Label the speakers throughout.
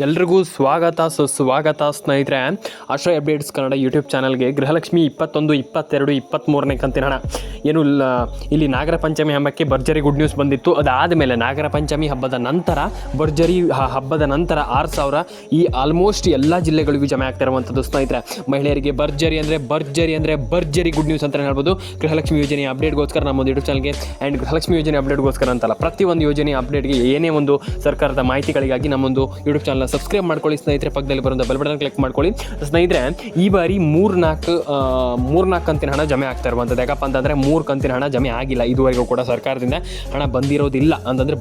Speaker 1: ಎಲ್ರಿಗೂ ಸ್ವಾಗತ ಸುಸ್ವಾಗತ ಸ್ನೇಹಿತರೆ. ಆಶ್ರಯ ಅಪ್ಡೇಟ್ಸ್ ಕನ್ನಡ ಯೂಟ್ಯೂಬ್ ಚಾನಲ್ಗೆ ಗೃಹಲಕ್ಷ್ಮಿ 21, 22, 23ನೇ ಕಂತಿನ ಹಣ ಏನು ಇಲ್ಲಿ ನಾಗರ ಪಂಚಮಿ ಹಬ್ಬಕ್ಕೆ ಭರ್ಜರಿ ಗುಡ್ ನ್ಯೂಸ್ ಬಂದಿತ್ತು. ಅದಾದಮೇಲೆ ನಾಗರ ಪಂಚಮಿ ಹಬ್ಬದ ನಂತರ ಭರ್ಜರಿ ಹಬ್ಬದ ನಂತರ 6,000 ಈ ಆಲ್ಮೋಸ್ಟ್ ಎಲ್ಲ ಜಿಲ್ಲೆಗಳಿಗೂ ಜಮೆ ಆಗ್ತಾ ಇರುವಂಥದ್ದು ಸ್ನೇಹಿತರೆ. ಮಹಿಳೆಯರಿಗೆ ಭರ್ಜರಿ ಗುಡ್ ನ್ಯೂಸ್ ಅಂತಲೇ ಹೇಳ್ಬೋದು. ಗೃಹಲಕ್ಷ್ಮಿ ಯೋಜನೆಯ ಅಪ್ಡೇಟ್ಗೋಸ್ಕರ ನಮ್ಮೊಂದು ಯೂಟ್ಯೂಬ್ ಚಾನಲ್ಗೆ ಆ್ಯಂಡ್ ಗೃಹಲಕ್ಷ್ಮಿ ಯೋಜನೆ ಅಪ್ಡೇಟ್ಗೋಸ್ಕರ ಅಂತಲ್ಲ, ಪ್ರತಿಯೊಂದು ಯೋಜನೆಯ ಅಪ್ಡೇಟ್ಗೆ ಏನೇ ಒಂದು ಸರ್ಕಾರದ ಮಾಹಿತಿಗಳಿಗಾಗಿ ನಮ್ಮೊಂದು ಯೂಟ್ಯೂಬ್ ಚಾನಲ್ನ ಸಬ್ಸ್ಕ್ರೈಬ್ ಮಾಡ್ಕೊಳ್ಳಿ ಸ್ನೇಹಿತರೆ. ಪಕ್ಕದಲ್ಲಿ ಬರುವಂಥ ಬೆಲ್ ಬಟನ್ ಕ್ಲಿಕ್ ಮಾಡ್ಕೊಳ್ಳಿ ಸ್ನೇಹಿತರೆ. ಈ ಬಾರಿ ಮೂರ್ನಾಲ್ಕು ಕಂತಿನ ಹಣ ಜಮೆ ಆಗ್ತಾ ಇರುವಂಥದ್ದು. ಯಾಕಪ್ಪ ಅಂತಂದರೆ 3 ಕಂತಿನ ಹಣ ಜಮೆ ಆಗಿಲ್ಲ ಇದುವರೆಗೂ ಕೂಡ. ಸರ್ಕಾರದಿಂದ ಹಣ ಬಂದಿರೋದಿಲ್ಲ ಅಂತಂದರೆ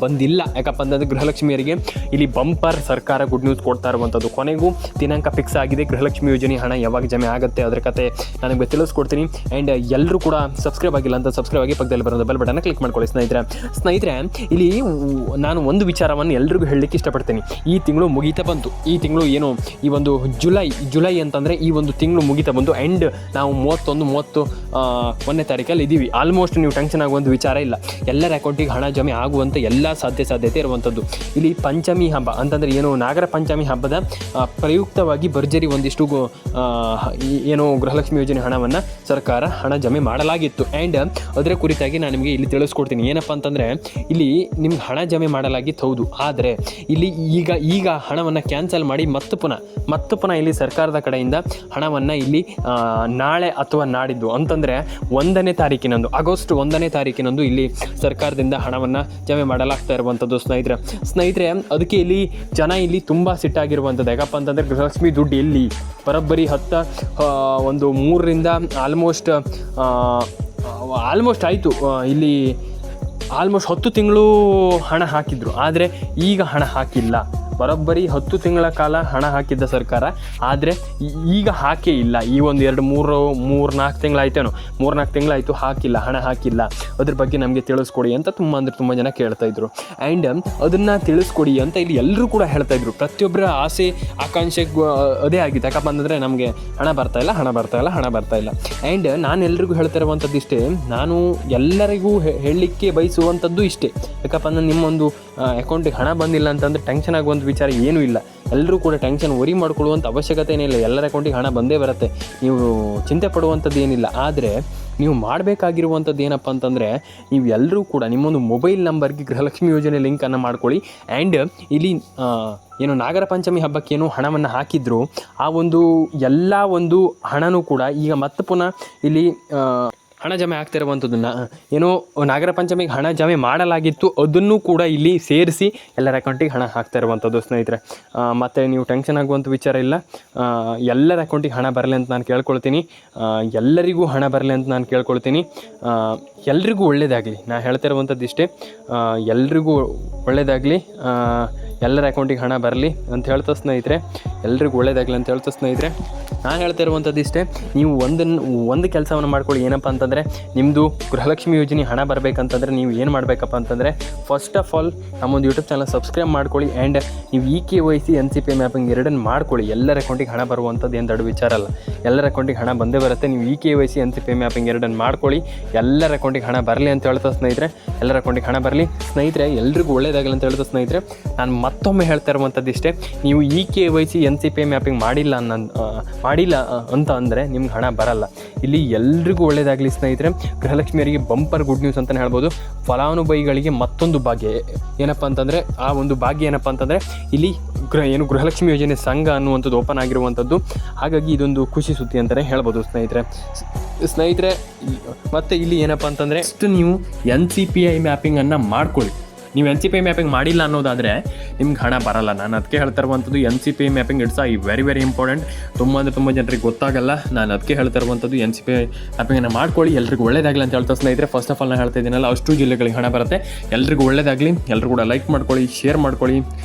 Speaker 1: ಬಂದಿಲ್ಲ. ಯಾಕಪ್ಪ ಅಂತಂದರೆ ಗೃಹಲಕ್ಷ್ಮಿಯರಿಗೆ ಇಲ್ಲಿ ಬಂಪರ್ ಸರ್ಕಾರ ಗುಡ್ ನ್ಯೂಸ್ ಕೊಡ್ತಾ ಇರುವಂಥದ್ದು. ಕೊನೆಗೂ ದಿನಾಂಕ ಫಿಕ್ಸ್ ಆಗಿದೆ. ಗೃಹಲಕ್ಷ್ಮಿ ಯೋಜನೆ ಹಣ ಯಾವಾಗ ಜಮೆ ಆಗುತ್ತೆ ಅದರ ಕತೆ ನನಗೆ ತಿಳಿಸ್ಕೊಡ್ತೀನಿ. ಆ್ಯಂಡ್ ಎಲ್ಲರೂ ಕೂಡ ಸಬ್ಸ್ಕ್ರೈಬ್ ಆಗಿಲ್ಲ ಅಂತ ಸಬ್ಸ್ಕ್ರೈಬ್ ಆಗಿ ಪಕ್ಕದಲ್ಲಿ ಬರೋದು ಬೆಲ್ ಬಟನ್ ಕ್ಲಿಕ್ ಮಾಡ್ಕೊಳ್ಳಿ ಸ್ನೇಹಿತರೆ. ಇಲ್ಲಿ ನಾನು ಒಂದು ವಿಚಾರವನ್ನು ಎಲ್ರಿಗೂ ಹೇಳಲಿಕ್ಕೆ ಇಷ್ಟಪಡ್ತೀನಿ. ಈ ತಿಂಗಳು ಮುಗೀತಾ ಬಂತು. ಈ ತಿಂಗಳು ಏನು ಈ ಒಂದು ಜುಲೈ ಅಂತಂದರೆ ಈ ಒಂದು ತಿಂಗಳು ಮುಗೀತಾ ಬಂತು. ಆ್ಯಂಡ್ ನಾವು 31 ತಾರೀಕಲ್ಲಿ ಇದ್ದೀವಿ. ಆಲ್ಮೋಸ್ಟ್ ನೀವು ಟೆನ್ಷನ್ ಆಗುವಂಥ ವಿಚಾರ ಇಲ್ಲ. ಎಲ್ಲರ ಅಕೌಂಟಿಗೆ ಹಣ ಜಮೆ ಆಗುವಂಥ ಎಲ್ಲ ಸಾಧ್ಯತೆ ಇರುವಂಥದ್ದು. ಇಲ್ಲಿ ಪಂಚಮಿ ಹಬ್ಬ ಅಂತಂದರೆ ಏನು ನಾಗರ ಪಂಚಮಿ ಹಬ್ಬದ ಪ್ರಯುಕ್ತವಾಗಿ ಭರ್ಜರಿ ಒಂದಿಷ್ಟು ಏನು ಗೃಹಲಕ್ಷ್ಮಿ ಯೋಜನೆ ಹಣವನ್ನು ಸರ್ಕಾರ ಹಣ ಜಮೆ ಮಾಡಲಾಗಿತ್ತು. ಆ್ಯಂಡ್ ಅದರ ಕುರಿತಾಗಿ ನಾನು ನಿಮಗೆ ಇಲ್ಲಿ ತಿಳಿಸ್ಕೊಡ್ತೀನಿ. ಏನಪ್ಪ ಅಂತಂದರೆ ಇಲ್ಲಿ ನಿಮ್ಗೆ ಹಣ ಜಮೆ ಮಾಡಲಾಗಿತ್ತು ಹೌದು, ಆದರೆ ಇಲ್ಲಿ ಈಗ ಹಣವನ್ನು ಕ್ಯಾನ್ಸಲ್ ಮಾಡಿ ಮತ್ತೆ ಪುನಃ ಇಲ್ಲಿ ಸರ್ಕಾರದ ಕಡೆಯಿಂದ ಹಣವನ್ನು ಇಲ್ಲಿ ನಾಳೆ ಅಥವಾ ನಾಡಿದ್ದು ಅಂತಂದರೆ 1ನೇ ತಾರೀಕಿನಂದು ಆಗಸ್ಟ್ 1ನೇ ತಾರೀಕಿನಂದು ಇಲ್ಲಿ ಸರ್ಕಾರದಿಂದ ಹಣವನ್ನು ಜಮೆ ಮಾಡಲಾಗ್ತಾ ಇರುವಂಥದ್ದು ಸ್ನೇಹಿತರೆ. ಅದಕ್ಕೆ ಇಲ್ಲಿ ಜನ ಇಲ್ಲಿ ತುಂಬ ಸಿಟ್ಟಾಗಿರುವಂಥದ್ದು. ಯಾಕಪ್ಪ ಅಂತಂದರೆ ಗೃಹಲಕ್ಷ್ಮಿ ದುಡ್ಡು ಎಲ್ಲಿ ಬರೋಬ್ಬರಿ 3ರಿಂದ ಆಲ್ಮೋಸ್ಟ್ ಆಯಿತು. ಇಲ್ಲಿ ಆಲ್ಮೋಸ್ಟ್ 10 ತಿಂಗಳು ಹಣ ಹಾಕಿದ್ರು, ಆದರೆ ಈಗ ಹಣ ಹಾಕಿಲ್ಲ. ಬರೋಬ್ಬರಿ 10 ತಿಂಗಳ ಕಾಲ ಹಣ ಹಾಕಿದ್ದ ಸರ್ಕಾರ, ಆದರೆ ಈಗ ಹಾಕೇ ಇಲ್ಲ. ಈ ಒಂದು 3-4 ತಿಂಗಳಾಯ್ತೇನೋ, 3-4 ತಿಂಗಳಾಯಿತು ಹಣ ಹಾಕಿಲ್ಲ. ಅದ್ರ ಬಗ್ಗೆ ನಮಗೆ ತಿಳಿಸ್ಕೊಡಿ ಅಂತ ತುಂಬ ಜನ ಕೇಳ್ತಾಯಿದ್ರು. ಆ್ಯಂಡ್ ಅದನ್ನು ತಿಳಿಸ್ಕೊಡಿ ಅಂತ ಇಲ್ಲಿ ಎಲ್ಲರೂ ಕೂಡ ಹೇಳ್ತಾಯಿದ್ರು. ಪ್ರತಿಯೊಬ್ಬರ ಆಸೆ ಆಕಾಂಕ್ಷೆ ಅದೇ ಆಗಿತ್ತು. ಯಾಕಪ್ಪ ಅಂತಂದರೆ ನಮಗೆ ಹಣ ಬರ್ತಾ ಇಲ್ಲ. ಆ್ಯಂಡ್ ನಾನು ಎಲ್ರಿಗೂ ಹೇಳ್ತಾ ಇರುವಂಥದ್ದು ಇಷ್ಟೇ, ನಾನು ಎಲ್ಲರಿಗೂ ಹೇಳಲಿಕ್ಕೆ ಬಯಸುವಂಥದ್ದು ಇಷ್ಟೇ. ಯಾಕಪ್ಪ ಅಂದರೆ ನಿಮ್ಮೊಂದು ಅಕೌಂಟಿಗೆ ಹಣ ಬಂದಿಲ್ಲ ಅಂತಂದರೆ ಟೆನ್ಷನ್ ಆಗುವಂಥ ವಿಚಾರ ಏನೂ ಇಲ್ಲ. ಎಲ್ಲರೂ ಕೂಡ ಟೆನ್ಷನ್ ವರಿ ಮಾಡ್ಕೊಳ್ಳುವಂಥ ಅವಶ್ಯಕತೆ ಏನಿಲ್ಲ. ಎಲ್ಲರ ಅಕೌಂಟಿಗೆ ಹಣ ಬಂದೇ ಬರುತ್ತೆ, ನೀವು ಚಿಂತೆ ಪಡುವಂಥದ್ದು ಏನಿಲ್ಲ. ಆದರೆ ನೀವು ಮಾಡಬೇಕಾಗಿರುವಂಥದ್ದು ಏನಪ್ಪ ಅಂತಂದರೆ, ನೀವು ಎಲ್ಲರೂ ಕೂಡ ನಿಮ್ಮೊಂದು ಮೊಬೈಲ್ ನಂಬರ್ಗೆ ಗೃಹಲಕ್ಷ್ಮಿ ಯೋಜನೆ ಲಿಂಕನ್ನು ಮಾಡ್ಕೊಳ್ಳಿ. ಆ್ಯಂಡ್ ಇಲ್ಲಿ ಏನು ನಾಗರ ಪಂಚಮಿ ಹಬ್ಬಕ್ಕೆ ಏನು ಹಣವನ್ನು ಹಾಕಿದ್ರು ಆ ಒಂದು ಎಲ್ಲ ಒಂದು ಹಣನೂ ಕೂಡ ಈಗ ಮತ್ತೆ ಪುನಃ ಇಲ್ಲಿ ಹಣ ಜಮೆ ಆಗ್ತಿರುವಂಥದ್ದನ್ನು ಏನೋ ನಾಗರ ಪಂಚಮಿಗೆ ಹಣ ಜಮೆ ಮಾಡಲಾಗಿತ್ತು ಅದನ್ನು ಕೂಡ ಇಲ್ಲಿ ಸೇರಿಸಿ ಎಲ್ಲರ ಅಕೌಂಟಿಗೆ ಹಣ ಹಾಕ್ತಾ ಇರುವಂಥದ್ದು ಸ್ನೇಹಿತರೆ. ಮತ್ತು ನೀವು ಟೆನ್ಷನ್ ಆಗುವಂಥ ವಿಚಾರ ಇಲ್ಲ. ಎಲ್ಲರ ಅಕೌಂಟಿಗೆ ಹಣ ಬರಲಿ ಅಂತ ನಾನು ಕೇಳ್ಕೊಳ್ತೀನಿ. ಎಲ್ಲರಿಗೂ ಹಣ ಬರಲಿ ಅಂತ ನಾನು ಕೇಳ್ಕೊಳ್ತೀನಿ. ಎಲ್ರಿಗೂ ಒಳ್ಳೆಯದಾಗಲಿ. ನಾನು ಹೇಳ್ತಾ ಇರುವಂಥದ್ದು ಇಷ್ಟೇ, ಎಲ್ರಿಗೂ ಒಳ್ಳೆಯದಾಗಲಿ, ಎಲ್ಲರ ಅಕೌಂಟಿಗೆ ಹಣ ಬರಲಿ ಅಂತ ಹೇಳ್ತಾ ಸ್ನೇಹಿತರೆ. ಎಲ್ರಿಗೂ ಒಳ್ಳೆಯದಾಗಲಿ ಅಂತ ಹೇಳ್ತಾ ಸ್ನೇಹಿತರೆ. ನಾನು ಹೇಳ್ತಾ ಇರುವಂಥದ್ದು ಇಷ್ಟೇ, ನೀವು ಒಂದು ಕೆಲಸವನ್ನು ಮಾಡ್ಕೊಳ್ಳಿ. ಏನಪ್ಪ ಅಂತಂದರೆ, ನಿಮ್ಮದು ಗೃಹಲಕ್ಷ್ಮಿ ಯೋಜನೆ ಹಣ ಬರಬೇಕಂತಂದರೆ ನೀವು ಏನು ಮಾಡಬೇಕಪ್ಪ ಅಂತಂದರೆ, ಫಸ್ಟ್ ಆಫ್ ಆಲ್ ನಮ್ಮೊಂದು ಯೂಟ್ಯೂಬ್ ಚಾನಲ್ ಸಬ್ಸ್ಕ್ರೈಬ್ ಮಾಡ್ಕೊಳ್ಳಿ. ಆ್ಯಂಡ್ ನೀವು KYC NCPI ಮ್ಯಾಪಿಂಗ್ ಎರಡನ್ನು ಮಾಡ್ಕೊಳ್ಳಿ. ಎಲ್ಲರ ಅಕೌಂಟಿಗೆ ಹಣ ಬರುವಂಥದ್ದು ಏನು ದೊಡ್ಡ ವಿಚಾರ ಅಲ್ಲ. ಎಲ್ಲರ ಅಕೌಂಟಿಗೆ ಹಣ ಬಂದೇ ಬರುತ್ತೆ. ನೀವು KYC NCPI ಮ್ಯಾಪಿಂಗ್ ಎರಡನ್ನು ಮಾಡ್ಕೊಳ್ಳಿ. ಎಲ್ಲರ ಅಕೌಂಟಿಗೆ ಹಣ ಬರಲಿ ಅಂತ ಹೇಳ್ತಾ ಸ್ನೇಹಿತರೆ. ಎಲ್ಲರ ಅಕೌಂಟಿಗೆ ಹಣ ಬರಲಿ ಸ್ನೇಹಿತರೆ. ಎಲ್ರಿಗೂ ಒಳ್ಳೆಯದಾಗಲಿ ಅಂತ ಹೇಳ್ತಾ ಸ್ನೇಹಿತರೆ. ನಾನು ಮತ್ತೊಮ್ಮೆ ಹೇಳ್ತಾ ಇರುವಂಥದ್ದು ಇಷ್ಟೇ, ನೀವು KYC NCPI ಮ್ಯಾಪಿಂಗ್ ಮಾಡಿಲ್ಲ ಅಂತ ಅಂದರೆ ನಿಮ್ಗೆ ಹಣ ಬರಲ್ಲ. ಇಲ್ಲಿ ಎಲ್ರಿಗೂ ಒಳ್ಳೆಯದಾಗಲಿ ಸ್ನೇಹಿತರೆ. ಗೃಹಲಕ್ಷ್ಮಿಯರಿಗೆ ಬಂಪರ್ ಗುಡ್ ನ್ಯೂಸ್ ಅಂತಲೇ ಹೇಳ್ಬೋದು. ಫಲಾನುಭವಿಗಳಿಗೆ ಮತ್ತೊಂದು ಭಾಗ್ಯ ಏನಪ್ಪ ಅಂತಂದರೆ, ಆ ಒಂದು ಭಾಗ್ಯ ಏನಪ್ಪ ಅಂತಂದರೆ ಇಲ್ಲಿ ಗೃಹಲಕ್ಷ್ಮಿ ಯೋಜನೆ ಸಂಘ ಅನ್ನುವಂಥದ್ದು ಓಪನ್ ಆಗಿರುವಂಥದ್ದು. ಹಾಗಾಗಿ ಇದೊಂದು ಖುಷಿ ಸುದ್ದಿ ಅಂತಲೇ ಹೇಳ್ಬೋದು ಸ್ನೇಹಿತರೆ. ಮತ್ತು ಇಲ್ಲಿ ಏನಪ್ಪ ಅಂತಂದರೆ, ನೀವು NCPI ಮ್ಯಾಪಿಂಗನ್ನು ಮಾಡ್ಕೊಳ್ಳಿ. ನೀವು NCPI ಮ್ಯಾಪಿಂಗ್ ಮಾಡಿಲ್ಲ ಅನ್ನೋದಾದರೆ ನಿಮ್ಗೆ ಹಣ ಬರಲ್ಲ. ನಾನು ಅದಕ್ಕೆ ಹೇಳ್ತಾ ಇರುವಂಥದ್ದು NCPI mapping it's very important. ತುಂಬ ಜನರಿಗೆ ಗೊತ್ತಾಗಲ್ಲ. ನಾನು ಅದಕ್ಕೆ ಹೇಳ್ತಾ ಇರುವಂಥದ್ದು NCPI ಮ್ಯಾಪಿಂಗನ್ನು ಮಾಡ್ಕೊಳ್ಳಿ. ಎಲ್ರಿಗೂ ಒಳ್ಳೆಯದಾಗಲಿ ಅಂತ ಹೇಳ್ತಾ ಸ್ನೇಹಿತರೆ. ಫಸ್ಟ್ ಆಫ್ ಆಲ್ ನಾನು ಹೇಳ್ತಾ ಇದ್ದೀನಲ್ಲ, ಅಷ್ಟು ಜಿಲ್ಲೆಗಳಿಗೆ ಹಣ ಬರುತ್ತೆ. ಎಲ್ರಿಗೂ ಒಳ್ಳೆಯದಾಗಲಿ. ಎಲ್ಲರೂ ಕೂಡ ಲೈಕ್ ಮಾಡ್ಕೊಳ್ಳಿ, ಶೇರ್ ಮಾಡ್ಕೊಳ್ಳಿ,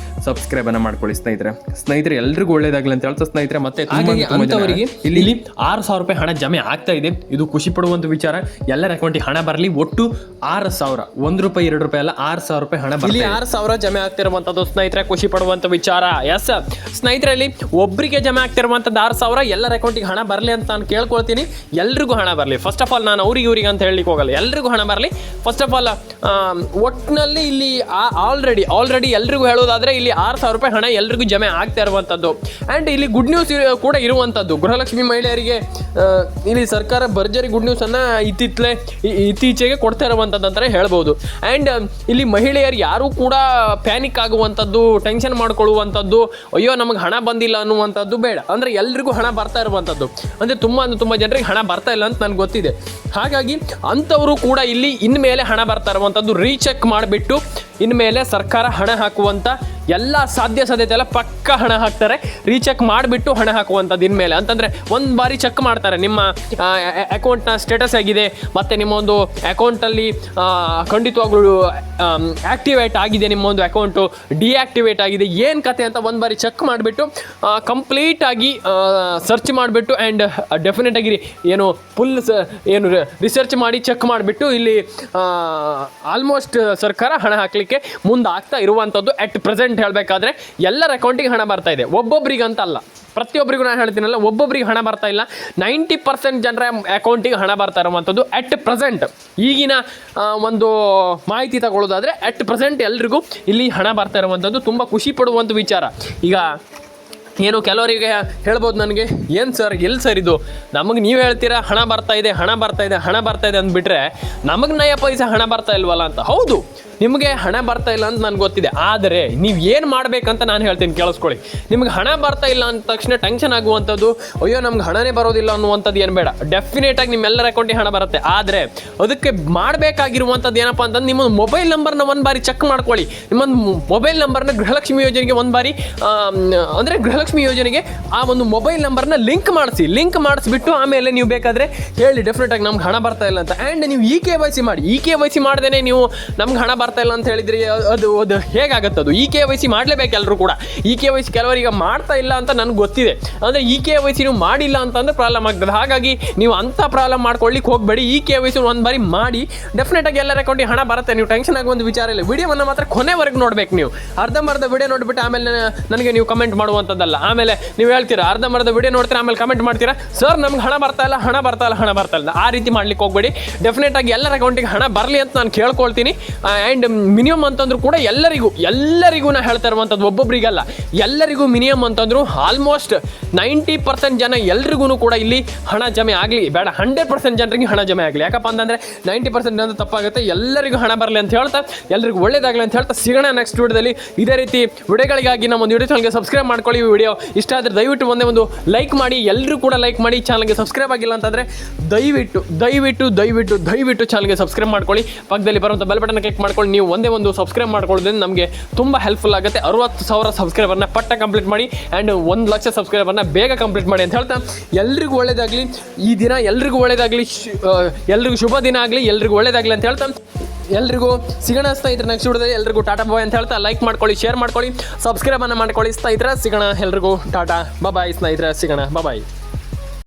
Speaker 1: ಸಬ್ಸ್ಕ್ರೈಬನ್ನು ಮಾಡ್ಕೊಳ್ಳಿ ಸ್ನೇಹಿತರೆ. ಎಲ್ರಿಗೂ ಒಳ್ಳೆಯದಾಗಲಿ ಅಂತ ಹೇಳ್ತಾ ಸ್ನೇಹಿತರೆ. ಮತ್ತೆ ಅಂಥವರಿಗೆ ಇಲ್ಲಿ 6,000 ರೂಪಾಯಿ ಹಣ ಜಮೆ ಆಗ್ತಾ ಇದೆ. ಇದು ಖುಷಿ ಪಡುವಂಥ ವಿಚಾರ. ಎಲ್ಲರ ಅಕೌಂಟಿಗೆ ಹಣ ಬರಲಿ. ಒಟ್ಟು 6,000, 1 ರೂಪಾಯಿ 2 ರೂಪಾಯಿ ಅಲ್ಲ, 6,000 ರೂಪಾಯಿ ರೂಪಾಯಿ ಹಣ ಇಲ್ಲಿ 6,000 ಜಮೆ ಆಗ್ತಿರುವಂಥದ್ದು ಸ್ನೇಹಿತರೆ, ಖುಷಿ ಪಡುವಂಥ ವಿಚಾರ. ಎಸ್ ಸ್ನೇಹಿತರಲ್ಲಿ ಒಬ್ಬರಿಗೆ ಜಮೆ ಆಗ್ತಿರುವಂಥದ್ದು 6,000 ಎಲ್ಲರ ಅಕೌಂಟಿಗೆ ಹಣ ಬರಲಿ ಅಂತ ನಾನು ಕೇಳ್ಕೊಳ್ತೀನಿ. ಎಲ್ರಿಗೂ ಹಣ ಬರಲಿ. ಫಸ್ಟ್ ಆಫ್ ಆಲ್ ನಾನು ಅವ್ರಿಗೆ ಇವ್ರಿಗೆ ಅಂತ ಹೇಳಲಿಕ್ಕೆ ಹೋಗಲ್ಲ, ಎಲ್ರಿಗೂ ಹಣ ಬರಲಿ. ಫಸ್ಟ್ ಆಫ್ ಆಲ್ ಒಟ್ಟಿನಲ್ಲಿ ಇಲ್ಲಿ ಆಲ್ರೆಡಿ ಎಲ್ರಿಗೂ ಹೇಳೋದಾದರೆ ಇಲ್ಲಿ 6,000 ರೂಪಾಯಿ ಹಣ ಎಲ್ರಿಗೂ ಜಮೆ ಆಗ್ತಾ ಇರುವಂಥದ್ದು. ಆ್ಯಂಡ್ ಇಲ್ಲಿ ಗುಡ್ ನ್ಯೂಸ್ ಕೂಡ ಇರುವಂಥದ್ದು. ಗೃಹಲಕ್ಷ್ಮಿ ಮಹಿಳೆಯರಿಗೆ ಇಲ್ಲಿ ಸರ್ಕಾರ ಭರ್ಜರಿ ಗುಡ್ ನ್ಯೂಸನ್ನು ಇತ್ತೀಚೆಗೆ ಕೊಡ್ತಾ ಇರುವಂಥದ್ದು ಅಂತಲೇ ಹೇಳ್ಬೋದು. ಆ್ಯಂಡ್ ಇಲ್ಲಿ ಮಹಿಳೆಯರು ಯಾರೂ ಕೂಡ ಪ್ಯಾನಿಕ್ ಆಗುವಂಥದ್ದು, ಟೆನ್ಷನ್ ಮಾಡ್ಕೊಳ್ಳುವಂಥದ್ದು, ಅಯ್ಯೋ ನಮಗೆ ಹಣ ಬಂದಿಲ್ಲ ಅನ್ನುವಂಥದ್ದು ಬೇಡ. ಅಂದರೆ ಎಲ್ರಿಗೂ ಹಣ ಬರ್ತಾ ಇರುವಂಥದ್ದು, ಅಂದರೆ ತುಂಬ ಜನರಿಗೆ ಹಣ ಬರ್ತಾ ಇಲ್ಲ ಅಂತ ನನಗೆ ಗೊತ್ತಿದೆ. ಹಾಗಾಗಿ ಅಂಥವರು ಕೂಡ ಇಲ್ಲಿ ಇನ್ಮೇಲೆ ಹಣ ಬರ್ತಾ ಇರುವಂಥದ್ದು ರೀಚೆಕ್ ಮಾಡಿಬಿಟ್ಟು ಇನ್ಮೇಲೆ ಸರ್ಕಾರ ಹಣ ಹಾಕುವಂಥ ಎಲ್ಲ ಸಾಧ್ಯತೆ ಎಲ್ಲ ಪಕ್ಕ ಹಣ ಹಾಕ್ತಾರೆ. ರೀಚೆಕ್ ಮಾಡಿಬಿಟ್ಟು ಹಣ ಹಾಕುವಂಥದ್ದು ಇನ್ಮೇಲೆ. ಅಂತಂದರೆ ಒಂದು ಬಾರಿ ಚೆಕ್ ಮಾಡ್ತಾರೆ ನಿಮ್ಮ ಅಕೌಂಟ್ನ ಸ್ಟೇಟಸ್ ಆಗಿದೆ, ಮತ್ತು ನಿಮ್ಮ ಒಂದು ಅಕೌಂಟಲ್ಲಿ ಖಂಡಿತವಾಗ್ಲೂ ಆ್ಯಕ್ಟಿವೇಟ್ ಆಗಿದೆ, ನಿಮ್ಮ ಒಂದು ಅಕೌಂಟು ಡಿಆಕ್ಟಿವೇಟ್ ಆಗಿದೆ, ಏನು ಕತೆ ಅಂತ ಒಂದು ಬಾರಿ ಚೆಕ್ ಮಾಡಿಬಿಟ್ಟು ಕಂಪ್ಲೀಟಾಗಿ ಸರ್ಚ್ ಮಾಡಿಬಿಟ್ಟು ಆ್ಯಂಡ್ ಡೆಫಿನೆಟಾಗಿ ಏನು ರಿಸರ್ಚ್ ಮಾಡಿ ಚೆಕ್ ಮಾಡಿಬಿಟ್ಟು ಇಲ್ಲಿ ಆಲ್ಮೋಸ್ಟ್ ಸರ್ಕಾರ ಹಣ ಹಾಕಲಿಕ್ಕೆ ಮುಂದಾಗ್ತಾ ಇರುವಂಥದ್ದು. ಅಟ್ ಪ್ರೆಸೆಂಟ್ ಹೇಳಬೇಕಾದ್ರೆ ಎಲ್ಲರ ಅಕೌಂಟಿಗೆ ಹಣ ಬರ್ತಾ ಇದೆ, ಒಬ್ಬೊಬ್ಬರಿಗೆ ಅಲ್ಲ, ಪ್ರತಿಯೊಬ್ಬರಿಗೂ ನಾನು ಹೇಳ್ತೀನಲ್ಲ, ಒಬ್ಬೊಬ್ಬರಿಗೆ ಹಣ ಬರ್ತಾ ಇಲ್ಲ. 90% ಜನರ ಅಕೌಂಟಿಗೆ ಹಣ ಬರ್ತಾ ಇರುವಂಥದ್ದು ಅಟ್ ಪ್ರೆಸೆಂಟ್. ಈಗಿನ ಒಂದು ಮಾಹಿತಿ ತಗೊಳ್ಳೋದಾದರೆ ಅಟ್ ಪ್ರೆಸೆಂಟ್ ಎಲ್ರಿಗೂ ಇಲ್ಲಿ ಹಣ ಬರ್ತಾ ಇರುವಂಥದ್ದು ತುಂಬ ಖುಷಿ ಪಡುವಂಥ ವಿಚಾರ. ಈಗ ಏನು ಕೆಲವರಿಗೆ ಹೇಳ್ಬೋದು ನನಗೆ, ಏನು ಸರ್ ಎಲ್ಲಿ ಸರ್ ಇದು, ನಮಗೆ ನೀವು ಹೇಳ್ತೀರಾ ಹಣ ಬರ್ತಾ ಇದೆ ಅಂದ್ಬಿಟ್ರೆ ನಮಗೆ ನಯ ಪೈಸೆ ಹಣ ಬರ್ತಾ ಇಲ್ವಲ್ಲ ಅಂತ. ಹೌದು, ನಿಮಗೆ ಹಣ ಬರ್ತಾ ಇಲ್ಲ ಅಂತ ನನಗೆ ಗೊತ್ತಿದೆ. ಆದರೆ ನೀವು ಏನು ಮಾಡಬೇಕಂತ ನಾನು ಹೇಳ್ತೀನಿ, ಕೇಳಿಸ್ಕೊಳ್ಳಿ. ನಿಮ್ಗೆ ಹಣ ಬರ್ತಾ ಇಲ್ಲ ಅಂದ ತಕ್ಷಣ ಟೆನ್ಷನ್ ಆಗುವಂಥದ್ದು, ಅಯ್ಯೋ ನಮ್ಗೆ ಹಣನೇ ಬರೋದಿಲ್ಲ ಅನ್ನುವಂಥದ್ದು ಏನು ಬೇಡ. ಡೆಫಿನೆಟಾಗಿ ನಿಮ್ಮೆಲ್ಲರ ಅಕೌಂಟಿಗೆ ಹಣ ಬರುತ್ತೆ. ಆದರೆ ಅದಕ್ಕೆ ಮಾಡಬೇಕಾಗಿರುವಂಥದ್ದು ಏನಪ್ಪ ಅಂತಂದು ನಿಮ್ಮ ಮೊಬೈಲ್ ನಂಬರ್ನ ಒಂದು ಬಾರಿ ಚೆಕ್ ಮಾಡ್ಕೊಳ್ಳಿ. ನಿಮ್ಮೊಂದು ಮೊಬೈಲ್ ನಂಬರ್ನ ಗೃಹಲಕ್ಷ್ಮಿ ಯೋಜನೆಗೆ ಒಂದು ಬಾರಿ ಅಂದರೆ ಗೃಹಲಕ್ಷ್ಮಿ ಯೋಜನೆಗೆ ಆ ಒಂದು ಮೊಬೈಲ್ ನಂಬರ್ನ ಲಿಂಕ್ ಮಾಡಿಸ್ಬಿಟ್ಟು ಆಮೇಲೆ ನೀವು ಬೇಕಾದರೆ ಹೇಳಿ ಡೆಫಿನೆಟಾಗಿ ನಮ್ಗೆ ಹಣ ಬರ್ತಾ ಇಲ್ಲ ಅಂತ. ಆ್ಯಂಡ್ ನೀವು KYC ಮಾಡಿ. KYC ಮಾಡ್ದೇ ನೀವು ನಮ್ಗೆ ಹಣ ಬರ್ತಾ ಇಲ್ಲ ಅಂತ ಹೇಳಿದ್ರಿ, ಅದು ಹೇಗಾಗತ್ತದು? KYC ಮಾಡಲೇಬೇಕು ಎಲ್ಲರೂ ಕೂಡ. KYC ಕೆಲವರಿಗೆ ಮಾಡ್ತಾ ಇಲ್ಲ ಅಂತ ನನಗೆ ಗೊತ್ತಿದೆ. ಅಂದರೆ KYC ನೀವು ಮಾಡಿಲ್ಲ ಅಂತಂದ್ರೆ ಪ್ರಾಬ್ಲಮ್ ಆಗ್ತದೆ. ಹಾಗಾಗಿ ನೀವು ಅಂಥ ಪ್ರಾಬ್ಲಮ್ ಮಾಡ್ಕೊಳ್ಳಿಕ್ಕೆ ಹೋಗಬೇಡಿ. KYC ಒಂದು ಬಾರಿ ಮಾಡಿ, ಡೆಫಿನೆಟಾಗಿ ಎಲ್ಲರ ಅಕೌಂಟಿಗೆ ಹಣ ಬರುತ್ತೆ. ನೀವು ಟೆನ್ಷನ್ ಆಗುವಂಥ ವಿಚಾರ ಇಲ್ಲ. ವಿಡಿಯೋವನ್ನು ಮಾತ್ರ ಕೊನೆವರೆಗೆ ನೋಡ್ಬೇಕು. ನೀವು ಅರ್ಧಂಬರ್ಧ ವಿಡಿಯೋ ನೋಡಿಬಿಟ್ಟು ಆಮೇಲೆ ನನಗೆ ನೀವು ಕಮೆಂಟ್ ಮಾಡುವಂಥದ್ದಲ್ಲ. ಆಮೇಲೆ ನೀವು ಹೇಳ್ತೀರಾ ಅರ್ಧಂಬರ್ಧ ವಿಡಿಯೋ ನೋಡ್ತೀರಾ, ಆಮೇಲೆ ಕಮೆಂಟ್ ಮಾಡ್ತೀರಾ, ಸರ್ ನಮ್ಗೆ ಹಣ ಬರ್ತಾ ಇಲ್ಲ. ಆ ರೀತಿ ಮಾಡ್ಲಿಕ್ಕೆ ಹೋಗಬೇಡಿ. ಡೆಫಿನೆಟಾಗಿ ಎಲ್ಲರ ಅಕೌಂಟಿಗೆ ಹಣ ಬರಲಿ ಅಂತ ನಾನು ಕೇಳ್ಕೊಳ್ತೀನಿ. ಆ್ಯಂಡ್ ಮಿನಿಮಮ್ ಅಂತಂದ್ರೂ ಕೂಡ ಎಲ್ಲರಿಗೂ ನಾ ಹೇಳ್ತಾ ಇರುವಂಥದ್ದು, ಒಬ್ಬೊಬ್ಬರಿಗಲ್ಲ, ಎಲ್ಲರಿಗೂ ಮಿನಿಮಮ್ ಅಂತಂದ್ರು ಆಲ್ಮೋಸ್ಟ್ 90% ಜನ ಎಲ್ರಿಗೂ ಕೂಡ ಇಲ್ಲಿ ಹಣ ಜಮೆ ಆಗಲಿ ಬೇಡ, 100% ಜನರಿಗೆ ಹಣ ಜಮೆ ಆಗಲಿ. ಯಾಕಪ್ಪ ಅಂತಂದರೆ 90% ಅಂತ ತಪ್ಪಾಗುತ್ತೆ. ಎಲ್ಲರಿಗೂ ಹಣ ಬರಲಿ ಅಂತ ಹೇಳ್ತಾ, ಎಲ್ಲರಿಗೂ ಒಳ್ಳೇದಾಗಲಿ ಅಂತ ಹೇಳ್ತಾ ಸಿಗೋಣ ನೆಕ್ಸ್ಟ್ ವಿಡಿಯೋದಲ್ಲಿ. ಇದೇ ರೀತಿ ವಿಡಿಯೋಗಳಿಗಾಗಿ ನಮ್ಮ ಒಂದು ಯೂಟ್ಯೂಬ್ ಚಾನಲ್ಗೆ ಸಬ್ಸ್ಕ್ರೈಬ್ ಮಾಡ್ಕೊಳ್ಳಿ. ವಿಡಿಯೋ ಇಷ್ಟ ಆದರೆ ದಯವಿಟ್ಟು ಒಂದು ಲೈಕ್ ಮಾಡಿ. ಎಲ್ಲರೂ ಕೂಡ ಲೈಕ್ ಮಾಡಿ. ಚಾನಲ್ಗೆ ಸಬ್ಸ್ಕ್ರೈಬ್ ಆಗಿಲ್ಲ ಅಂತಂದರೆ ದಯವಿಟ್ಟು ಚಾನಲ್ಗೆ ಸಬ್ಸ್ಕ್ರೈಬ್ ಮಾಡ್ಕೊಳ್ಳಿ. ಪಕ್ಕದಲ್ಲಿ ಬರುವಂಥ ಬೆಲ್ ಬಟನ್ ಕ್ಲಿಕ್ ಮಾಡ್ಕೊಳ್ಳಿ. ನೀವು ಒಂದು ಸಬ್ಸ್ಕ್ರೈಬ್ ಮಾಡ್ಕೊಳ್ಳೋದ್ರಿಂದ ನಮಗೆ ತುಂಬ ಹೆಲ್ಪ್ಫುಲ್ ಆಗುತ್ತೆ. 60,000 ಸಬ್ಸ್ಕ್ರೈಬರ್ನ ಕಂಪ್ಲೀಟ್ ಮಾಡಿ. ಆ್ಯಂಡ್ 1 ಲಕ್ಷ ಸಬ್ಸ್ಕ್ರೈಬರ್ನ ಬೇಗ ಕಂಪ್ಲೀಟ್ ಮಾಡಿ ಅಂತ ಹೇಳ್ತಾ, ಎಲ್ರಿಗೂ ಒಳ್ಳೇದಾಗಲಿ. ಈ ದಿನ ಎಲ್ರಿಗೂ ಒಳ್ಳೇದಾಗಲಿ, ಎಲ್ರಿಗೂ ಶುಭ ದಿನ ಆಗಲಿ, ಎಲ್ರಿಗೂ ಒಳ್ಳೇದಾಗಲಿ ಅಂತ ಹೇಳ್ತಾ ಎಲ್ರಿಗೂ ಸಿಗೋಣ ಸ್ನೇಹಿತರೆ ನೆಕ್ಸ್ಟ್ ವಿಡಿಯೋದಲ್ಲಿ. ಎಲ್ರಿಗೂ ಟಾಟಾ ಬಾಯ್ ಅಂತ ಹೇಳ್ತಾ ಲೈಕ್ ಮಾಡ್ಕೊಳ್ಳಿ, ಶೇರ್ ಮಾಡ್ಕೊಳ್ಳಿ, ಸಬ್ಸ್ಕ್ರೈಬನ್ನು ಮಾಡ್ಕೊಳ್ಳಿ ಸ್ನೇಹಿತರೆ. ಸಿಗೋಣ ಎಲ್ರಿಗೂ ಟಾಟಾ ಬಾಯ್ ಸ್ನೇಹಿತರೆ, ಸಿಗೋಣ ಬಾಯ್.